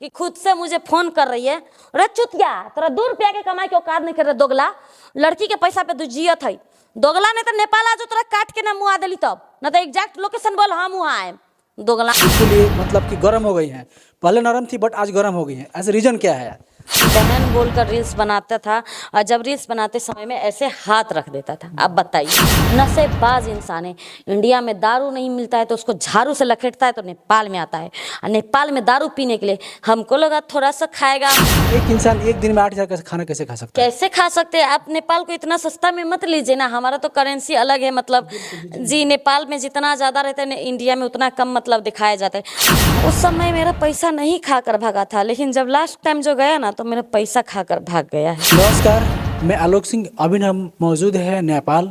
कि खुद से मुझे फोन कर रही है, अरे चुत गया तोरा 2 रुपया के कमाई के औकात नहीं कर रहे दोगला, लड़की के पैसा पे तू जियत है दोगला, नहीं तो नेपाल आ जो तोरा काट के ना मुआ देली, तब ना तो एग्जैक्ट लोकेशन बोल हम वहाँ आए दोगला। इसलिए मतलब कि गर्म हो गई हैं, पहले नरम थी बट आज गर्म हो गई हैं, ऐसे रीजन क्या है? बहन बोलकर रील्स बनाता था और जब रील्स बनाते समय में ऐसे हाथ रख देता था। अब बताइए, नशेबाज इंसान है। इंडिया में दारू नहीं मिलता है तो उसको झाड़ू से लखेटता है तो नेपाल में आता है, और नेपाल में दारू पीने के लिए हमको लगा थोड़ा सा खाएगा। एक इंसान एक दिन में 8,000 का खाना कैसे खा सकता है? कैसे खा सकते हैं आप? नेपाल को इतना सस्ता में मत लीजिए ना, हमारा तो करेंसी अलग है, मतलब जी नेपाल में जितना ज़्यादा रहता है इंडिया में उतना कम मतलब दिखाया जाता है। उस समय मेरा पैसा नहीं खाकर भागा था, लेकिन जब लास्ट टाइम जो गया ना तो मेरा पैसा खाकर भाग गया है। नमस्कार, मैं आलोक सिंह। अभी हम मौजूद है नेपाल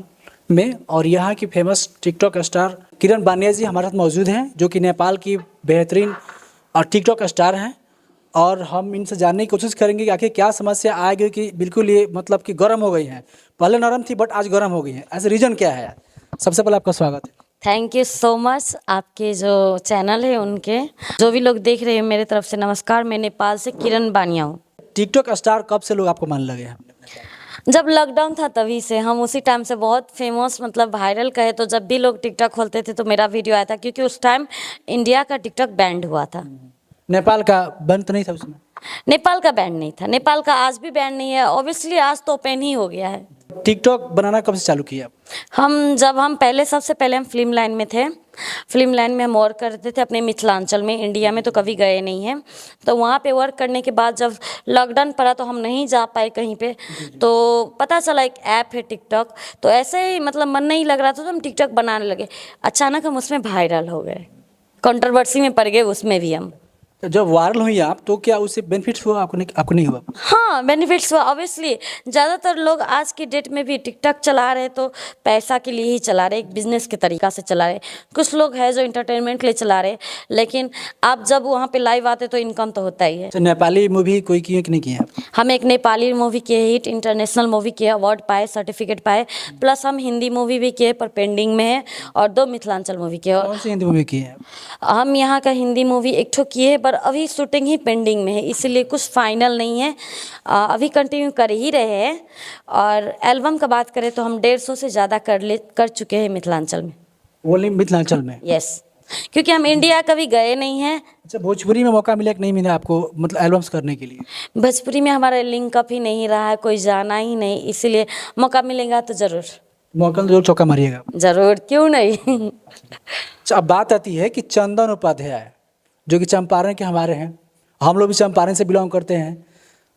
में और यहाँ की फेमस टिकटॉक स्टार किरण बानिया जी हमारे साथ मौजूद हैं, जो कि नेपाल की बेहतरीन और टिकटॉक स्टार हैं। और हम इनसे जानने की कोशिश करेंगे कि आखिर क्या समस्या आ गई कि बिल्कुल ये मतलब कि गर्म हो गई हैं, पहले नरम थी बट आज गर्म हो गई हैं, ऐसे रीजन क्या है? सबसे पहले आपका स्वागत है। Thank you so much. आपके जो चैनल है उनके जो भी लोग देख रहे हैं मेरे तरफ से नमस्कार। मैं नेपाल से किरण बानिया हूँ। टिकटॉक स्टार कब से लोग आपको मानने लगे हैं? जब लॉकडाउन था तभी से, हम उसी टाइम से बहुत फेमस मतलब वायरल कहे तो जब भी लोग टिकटॉक खोलते थे तो मेरा वीडियो आया था, क्योंकि उस टाइम इंडिया का टिकटॉक बैंड हुआ था। नेपाल का बंद तो नहीं था उसमें? नेपाल का बैंड नहीं था, नेपाल का आज भी बैंड नहीं है, ऑब्वियसली आज तो ओपन ही हो गया है। टिकटॉक बनाना कब से चालू किया? हम पहले सबसे पहले हम फिल्म लाइन में थे। फिल्म लाइन में हम वर्क करते थे अपने मिथिलांचल में, इंडिया में तो कभी गए नहीं हैं। तो वहाँ पे वर्क करने के बाद जब लॉकडाउन पड़ा तो हम नहीं जा पाए कहीं पे, तो पता चला एक ऐप है टिकटॉक, तो ऐसे ही मतलब मन नहीं लग रहा था तो हम टिकटॉक बनाने लगे। अचानक हम उसमें वायरल हो गए, कंट्रोवर्सी में पड़ गए उसमें भी हम। तो जब वायरल हुई आप तो क्या उससे बेनिफिट्स हुआ आपको नहीं हुआ? हाँ बेनिफिट्स हुआ ऑब्वियसली। ज़्यादातर लोग आज की डेट में भी टिकटॉक चला रहे तो पैसा के लिए ही चला रहे, एक बिजनेस के तरीका से चला रहे। कुछ लोग हैं जो इंटरटेनमेंट के लिए चला रहे, लेकिन आप जब वहाँ पे लाइव आते तो इनकम तो होता ही है। तो नेपाली मूवी कोई किए कि नहीं किए आप? हम एक नेपाली मूवी किए, हिट इंटरनेशनल मूवी किए, अवार्ड पाए, सर्टिफिकेट पाए, प्लस हम हिंदी मूवी भी किए पर पेंडिंग में है, और 2 मिथिलांचल मूवी किए। कौन सी हिंदी मूवी की है? हम यहाँ का हिंदी मूवी एक ठो किए पर अभी शूटिंग ही पेंडिंग में है, इसीलिए कुछ फाइनल नहीं है। अभी कंटिन्यू कर ही रहे हैं। और एल्बम का बात करें तो हम 150 से ज़्यादा कर चुके हैं मिथिलांचल में। ओनली मिथिलांचल में? यस, क्योंकि हम इंडिया कभी गए नहीं हैं। अच्छा, भोजपुरी में मौका मिला कि नहीं मिला आपको मतलब एल्बम्स करने के लिए? भोजपुरी में हमारा लिंक अप ही नहीं रहा है, कोई जाना ही नहीं, इसीलिए मौका मिलेगा तो ज़रूर। मौका जरूर चौका मारिएगा। ज़रूर, क्यों नहीं। अच्छा, अब बात आती है कि चंदन उपाध्याय जो कि चंपारण के हमारे हैं, हम लोग भी चंपारण से बिलोंग करते हैं,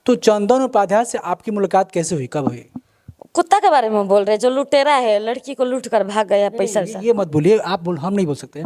तो चंदन उपाध्याय से आपकी मुलाकात कैसे हुई, कब हुई? कुत्ता के बारे में बोल रहे, जो लुटेरा है, लड़की को लूट कर भाग गया पैसा से। ये मत बोलिए आप, हम नहीं बोल सकते।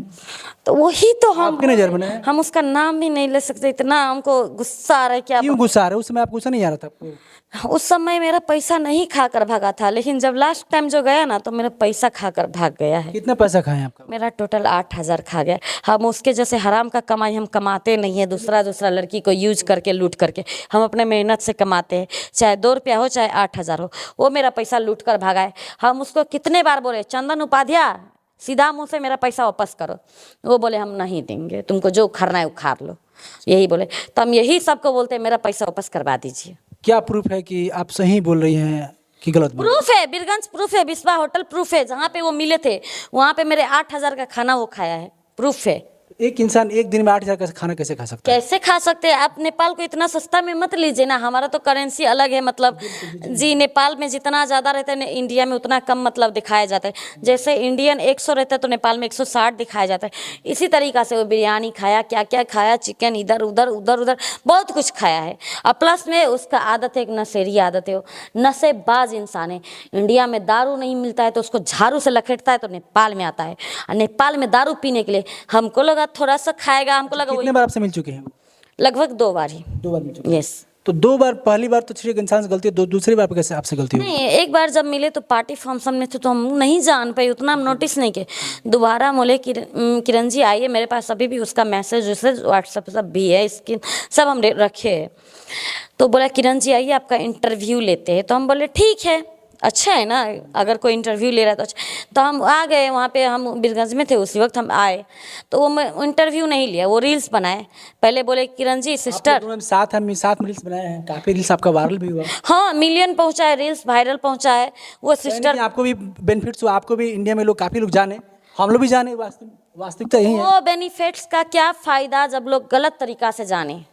तो वही तो हम आपके नज़र में हम उसका नाम भी नहीं ले सकते, इतना हमको गुस्सा आ रहा है। क्या क्यों गुस्सा आ रहा है? उस समय आपको गुस्सा नहीं आ रहा था आपको? उस समय मेरा पैसा नहीं खाकर भागा था, लेकिन जब लास्ट टाइम जो गया ना तो मेरा पैसा खाकर भाग गया है। कितना पैसा खाए आपका? मेरा टोटल 8,000 खा गया। हम उसके जैसे हराम का कमाई हम कमाते नहीं है, दूसरा लड़की को यूज करके लूट करके। हम अपने मेहनत से कमाते हैं, चाहे 2 रुपया हो चाहे 8,000 हो। वो मेरा पैसा लूट कर भागा है। हम उसको कितने बार बोले, चंदन उपाध्याय सीधा मुँह से मेरा पैसा वापस करो। वो बोले हम नहीं देंगे, तुमको जो उखाड़ना है उखाड़ लो, यही बोले। तो हम यही सबको बोलते हैं मेरा पैसा वापस करवा दीजिए। क्या प्रूफ है कि आप सही बोल रही हैं कि गलत बोल? प्रूफ है, बीरगंज प्रूफ है, बिस्वा होटल प्रूफ है, जहाँ पे वो मिले थे वहाँ पे मेरे 8,000 का खाना वो खाया है, प्रूफ है। एक इंसान एक दिन में 8,000 का खाना कैसे खा सकता है? कैसे खा सकते हैं आप? नेपाल को इतना सस्ता में मत लीजिए ना, हमारा तो करेंसी अलग है, मतलब जी नेपाल में जितना ज़्यादा रहता है इंडिया में उतना कम मतलब दिखाया जाता है। जैसे इंडियन 100 रहता है तो नेपाल में 160 दिखाया जाता है। इसी तरीक़ा से वो बिरयानी खाया, क्या क्या खाया, चिकन इधर उधर बहुत कुछ खाया है। और प्लस में उसका आदत है, एक नशेरी आदत है, वो नशेबाज इंसान है। इंडिया में दारू नहीं मिलता है तो उसको झाड़ू से लखेटता है तो नेपाल में आता है, और नेपाल में दारू पीने के लिए हमको लगा थोड़ा सा खाएगा, हमको लगा। कितने बार आपसे मिल चुके हैं? लगभग 2 बार ही। 2 बार मिल चुके? यस। तो 2 बार, पहली बार तो ठीक इंसान से गलती है, दूसरी बार पे कैसे आपसे गलती हुई? नहीं, एक बार जब मिले तो पार्टी फंक्शन में थे तो हम नहीं जान पाए, उतना हम नोटिस नहीं किए। दोबारा बोले किरण जी आइए मेरे पास, अभी भी उसका मैसेज व्हाट्सएप सब भी है, स्क्रीन सब हम रखे है। तो बोला किरण जी आइए आपका इंटरव्यू लेते हैं। तो हम बोले ठीक है अच्छा है ना, अगर कोई इंटरव्यू ले रहा है तो अच्छा। तो हम आ गए वहाँ पे, हम बीरगंज में थे उसी वक्त, हम आए तो वो इंटरव्यू नहीं लिया, वो रील्स बनाए। पहले बोले किरण जी आप सिस्टर, दोनों साथ में रील्स बनाए हैं, काफी रील्स आपका वायरल भी हुआ। हाँ मिलियन पहुँचा है, रील्स वायरल पहुँचा है वो यानी कि सिस्टर। आपको भी बेनिफिट्स हुआ, आपको भी इंडिया में लोग काफी लोग जाने, हम लोग भी जाने, वास्तविकता यही है। वो बेनिफिट्स का क्या फ़ायदा जब लोग गलत तरीका से जाने,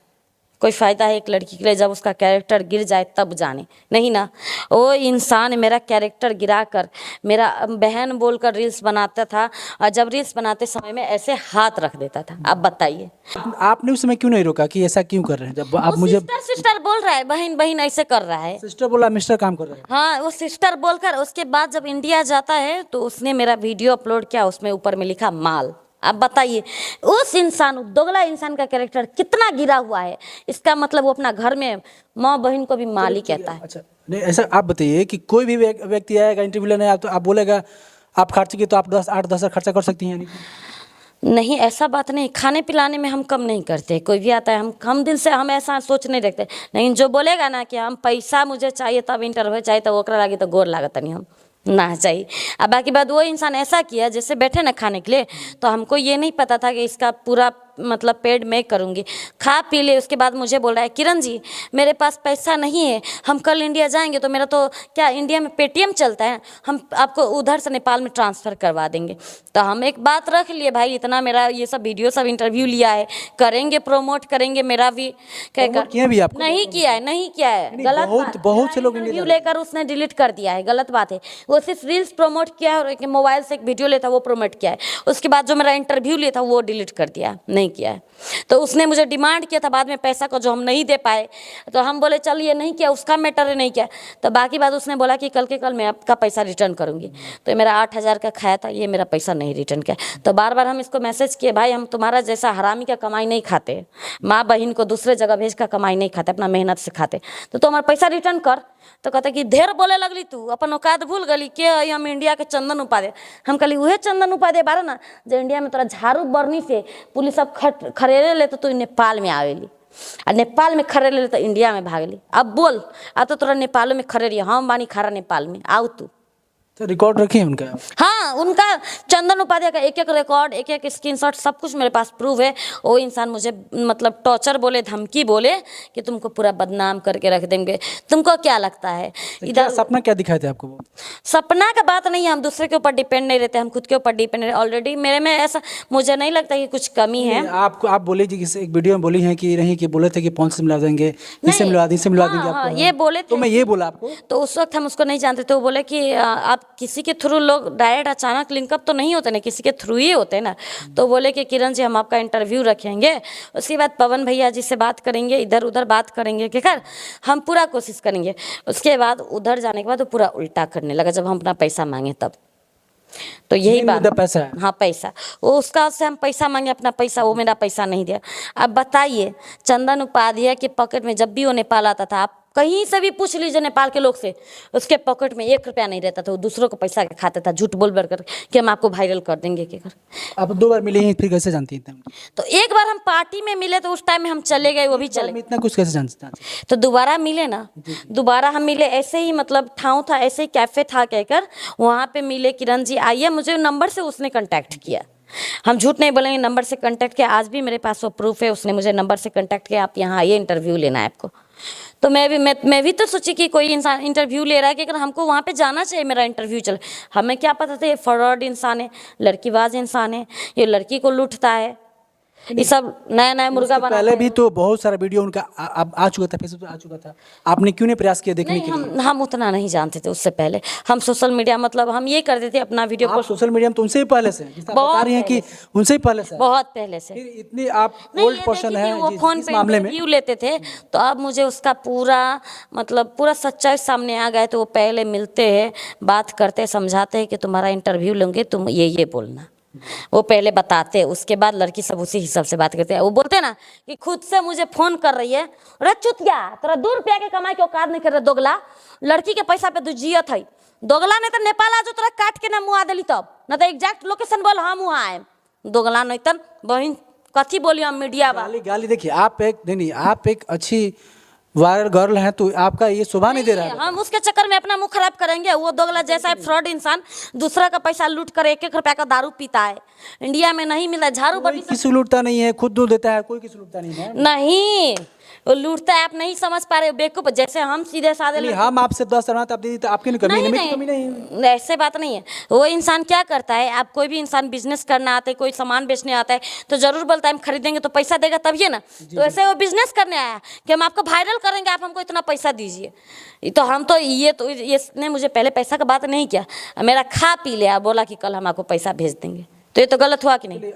कोई फ़ायदा है एक लड़की के लिए जब उसका कैरेक्टर गिर जाए तब जाने, नहीं ना। वो इंसान मेरा कैरेक्टर गिरा कर मेरा बहन बोलकर रील्स बनाता था, और जब रील्स बनाते समय में ऐसे हाथ रख देता था। आप बताइए, आपने उस समय क्यों नहीं रोका कि ऐसा क्यों कर रहे हैं? जब आप वो मुझे सिस्टर सिस्टर बोल रहा है, बहन बहन ऐसे कर रहा है। सिस्टर बोला, मिस्टर काम कर रहे हैं। हाँ वो सिस्टर बोलकर, उसके बाद जब इंडिया जाता है तो उसने मेरा वीडियो अपलोड किया, उसमें ऊपर में लिखा माल। आप बताइए उस इंसान, दोगला इंसान का कैरेक्टर कितना गिरा हुआ है। इसका मतलब वो अपना घर में माँ बहन को भी माल ही कहता है। अच्छा, नहीं ऐसा आप बताइए कि कोई भी व्यक्ति आएगा इंटरव्यू लेने, आप तो आप बोलेगा आप खर्च की तो आप 8-10 खर्चा कर सकती हैं, यानी कि नहीं ऐसा बात नहीं, खाने पिलाने में हम कम नहीं करते। कोई भी आता है हम दिल से हम ऐसा सोच नहीं रखते। लेकिन जो बोलेगा ना कि हम पैसा मुझे चाहिए तब इंटरव्यू चाहिए, तो ओकरा लागे तो गोर लागत नहीं, हम ना चाहिए। अब बाकी बात, वो इंसान ऐसा किया जैसे बैठे ना खाने के लिए, तो हमको ये नहीं पता था कि इसका पूरा मतलब पेड मैं करूँगी। खा पी ले, उसके बाद मुझे बोल रहा है किरण जी मेरे पास पैसा नहीं है, हम कल इंडिया जाएंगे तो मेरा तो क्या इंडिया में पेटीएम चलता है, हम आपको उधर से नेपाल में ट्रांसफ़र करवा देंगे। तो हम एक बात रख लिए, भाई इतना मेरा ये सब वीडियो सब इंटरव्यू लिया है, करेंगे प्रमोट करेंगे, मेरा भी कहकर किए भी आपको? नहीं किया है, नहीं किया है, गलत बात। बहुत से लोग इंटरव्यू लेकर उसने डिलीट कर दिया है, गलत बात है। वो सिर्फ रील्स प्रमोट किया है और एक मोबाइल से एक वीडियो लेता वो प्रमोट किया है, उसके बाद जो मेरा इंटरव्यू लिया था वो डिलीट कर दिया, नहीं किया है। तो उसने मुझे डिमांड किया था बाद में पैसा को, जो हम नहीं दे पाए, तो हम बोले चल ये नहीं किया, उसका मैटर है, नहीं किया। तो बाकी बात उसने बोला कि कल के कल मैं आपका पैसा रिटर्न करूंगी। तो मेरा 8,000 का खाया था, ये मेरा पैसा नहीं रिटर्न किया। तो बार बार हम इसको मैसेज किए, भाई हम तुम्हारा जैसा हरामी का कमाई नहीं खाते, माँ बहन को दूसरे जगह भेज कर कमाई नहीं खाते, अपना मेहनत से खाते, तो तुम हमारा पैसा रिटर्न कर। तो कहते कि ढेर बोले लगली तू, अपन औकात भूल गली के हम इंडिया के चंदन उपाध्याय। हम कहली उहे चंदन उपाध्याय बारे ना, जो इंडिया में तोरा झाड़ू बरनी से पुलिस सब खरेरे ले, तो तू नेपाल में आवेली, और नेपाल में खरेरे ले तो इंडिया में भागली। अब बोल, अब तो तोरा नेपाल में खरेरी, हम बानी खरा नेपाल में, आओ तू। तो रिकॉर्ड रखे हैं उनका? हाँ उनका चंदन उपाध्याय का एक एक रिकॉर्ड, एक एक स्क्रीनशॉट, सब कुछ मेरे पास प्रूफ है। वो इंसान मुझे मतलब टॉर्चर बोले, धमकी बोले कि तुमको पूरा बदनाम करके रख देंगे। तुमको क्या लगता है इधर सपना क्या दिखाए थे आपको वो? सपना का बात नहीं है, हम दूसरे के ऊपर डिपेंड नहीं रहते, हम खुद के ऊपर डिपेंड रहते। ऑलरेडी मेरे में ऐसा मुझे नहीं लगता कि कुछ कमी है। आपको आप बोले जी किसी एक वीडियो में बोली हैं कि नहीं, कि बोले थे कि पहुंच से मिला देंगे, इससे मिलवा देंगे, इससे मिलवा देंगे हाँ, आपको। ये बोले थे। तो मैं ये बोला आपको, तो उस वक्त हम उसको नहीं जानते थे। वो बोले कि आप किसी के थ्रू, लोग डायरेक्ट अचानक लिंकअप तो नहीं होते ना, किसी के थ्रू ही होते ना। तो बोले कि किरण जी हम आपका इंटरव्यू रखेंगे, उसके बाद पवन भैया जी से बात करेंगे, इधर उधर बात करेंगे, कि कर हम पूरा कोशिश करेंगे। उसके बाद उधर जाने के बाद वो पूरा उल्टा करने लगा, जब हम अपना पैसा मांगे तब। तो यही बात, पैसा है। हाँ पैसा, वो उसका से हम पैसा मांगे अपना पैसा, वो मेरा पैसा नहीं दिया। अब बताइए, चंदन उपाध्याय के पॉकेट में जब भी वो नेपाल आता था, आप कहीं से भी पूछ लीजिए नेपाल के लोग से, उसके पॉकेट में 1 रुपया नहीं रहता था, वो दूसरों को पैसा खाता था, झूठ बोल कर कि हम आपको वायरल कर देंगे के कर। आप 2 बार मिले हैं, फिर कैसे जानती हैं? तो एक बार हम पार्टी में मिले, तो उस टाइम में हम चले गए, वो भी चले। इतना कुछ कैसे जानते हैं? तो दोबारा मिले ना, दोबारा हम मिले ऐसे ही, मतलब ठाव था ऐसे ही, कैफ़े था कहकर वहाँ पे मिले। किरण जी आइए, मुझे नंबर से उसने कांटेक्ट किया, हम झूठ नहीं बोलेंगे, नंबर से कांटेक्ट किया। आज भी मेरे पास वो प्रूफ है, उसने मुझे नंबर से कांटेक्ट किया, आप यहाँ आइए इंटरव्यू लेना है आपको। तो मैं भी तो सोची कि कोई इंसान इंटरव्यू ले रहा है, कि अगर हमको वहाँ पे जाना चाहिए, मेरा इंटरव्यू चले। हमें क्या पता था ये फ्रॉड इंसान है, लड़कीबाज इंसान है, ये लड़की को लूटता है, ये सब नया नया मुर्गा बना। पहले भी तो बहुत सारा वीडियो उनका आ चुका था, फेसबुक पे आ चुका था, आपने क्यों नहीं प्रयास किया देखने के लिए? हम उतना नहीं जानते थे उससे पहले। हम सोशल मीडिया मतलब हम ये करते थे, अपना वीडियो आप सोशल मीडिया में तो उनसे ही पहले से, जिस तरह बता रही हैं कि उनसे ही पहले से, बहुत पहले से। फिर इतनी आप नहीं, ओल्ड ये पर्सन देखिए है कि वो इस फोन पे मामले में। इंटरव्यू लेते थे, तो अब मुझे उसका पूरा मतलब पूरा सच्चाई सामने आ गया। तो वो पहले मिलते हैं, बात करते, समझाते हैं कि तुम्हारा इंटरव्यू लूँगे, तुम ये बोलना, वो पहले बताते, उसके बाद लड़की सब उसी हिसाब से बात करते हैं। वो बोलते ना कि खुद से मुझे फोन कर रही है, अरे चुतिया तेरा 2 रुपया के कमाई के औकात नहीं कर रहे, दोगला लड़की के पैसा पे तू जियत है, दोगला नहीं तो नेपाल आ जो तोरा काट के ना मुँह आ दिली, तब ना तो एग्जैक्ट लोकेशन बोल, हम वहाँ आए, दोगला नहीं तन बहन कथी बोली हम मीडिया गाली देखिए, आप एक अच्छी वायरल गर्ल हैं तो आपका ये शोभा नहीं दे रहा है। हम उसके चक्कर में अपना मुंह खराब करेंगे। वो दोगला जैसा फ्रॉड इंसान दूसरा का पैसा लूट कर 1-1 रुपया का दारू पीता है। इंडिया में नहीं मिला। झाड़ू कोई बड़ी किसी लूटता नहीं है, खुद दूध देता है, कोई किसी लूटता नहीं है। नहीं, वो लूटता है। आप नहीं समझ पा रहे हो बेवकूफ। जैसे हम सीधे साधे नहीं, हम आपसे 10 शरणार्थ आप दीदी तो आपकी कमी नहीं, नहीं, कमी नहीं है। नहीं, ऐसे बात नहीं है। वो इंसान क्या करता है, आप कोई भी इंसान बिजनेस करना आता है, कोई सामान बेचने आता है तो जरूर बोलता है हम खरीदेंगे तो पैसा देगा तभी ना। तो ऐसे वो बिजनेस करने आया कि हम आपको वायरल करेंगे, आप हमको इतना पैसा दीजिए। तो हम तो ये इसने मुझे पहले पैसा का बात नहीं किया, मेरा खा पी लिया, बोला कि कल हम आपको पैसा भेज देंगे। तो ये तो गलत हुआ कि नहीं।